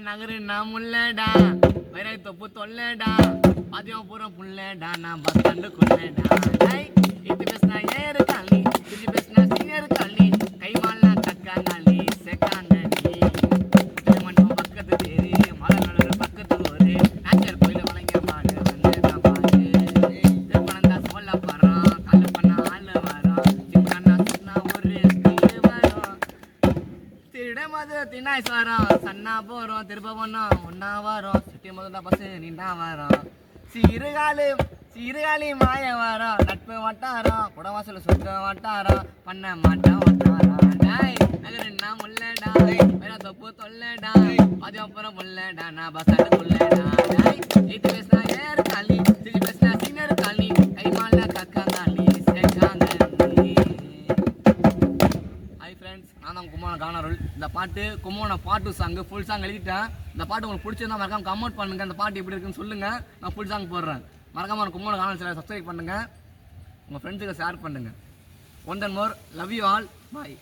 நகரு நான் முள்ளடா வைரை தொப்பு தொல்லடா பாத்தியம் பூரா புள்ளடா நான் பஸ் ஸ்டாண்டுக்குள்ளடா இது பேசினா ஏறு காலி இது பேசினா சீனியர் காலி கைமாலா தக்கா நாளி செக்காங்க நீ மண்டபம் பக்கத்து தேரி மலை நடுற பக்கத்து ஒரு நாச்சர் கோயில வழங்கிய பாடு வந்து நான் பாடு திருப்பணந்தா சொல்ல போறோம் கல்லு பண்ண ஆளு வரோம் சிப்பண்ணா சொன்னா ஒரு ஸ்கூலு வரும் திடமது தினாய் வரோம் சன்னா போறோம் திருப்ப பண்ணோம் ஒன்னா வரோம் சுட்டி முதல்ல பஸ் நின்னா வரோம் சீர்காழி மாய வரோம் நட்பு வட்டாரம் புடவாசல சுத்த வட்டாரம் பண்ண மாட்டான் வட்டாரம் டாய் நகருன்னா முள்ளடா வேற தொப்பு தொல்லடா அது அப்புறம் முள்ளடா நான் பஸ் ஸ்டாண்டுக்குள்ளடா டாய் இது பேசினா ஏறு காலி இது பேசினா சீனியர் காலி கைமால கக்காங்காலி சேக்காங்கி. ஹாய் ஃப்ரெண்ட்ஸ், நான் தான் கும்போணம் காணருள். இந்த பாட்டு கும்போணம் பாட்டு சாங்கு ஃபுல் சாங் எழுதிட்டேன். இந்த பாட்டு உங்களுக்கு பிடிச்சிருந்தா மறக்காம கமெண்ட் பண்ணுங்கள். இந்த பாட்டு எப்படி இருக்குன்னு சொல்லுங்கள், நான் ஃபுல் சாங் போடுறேன். மறக்காம கும்போணம் காணல் சேனலை சப்ஸ்கிரைப் பண்ணுங்கள், உங்கள் ஃப்ரெண்ட்ஸுக்கு ஷேர் பண்ணுங்கள். One then more, love you all, bye.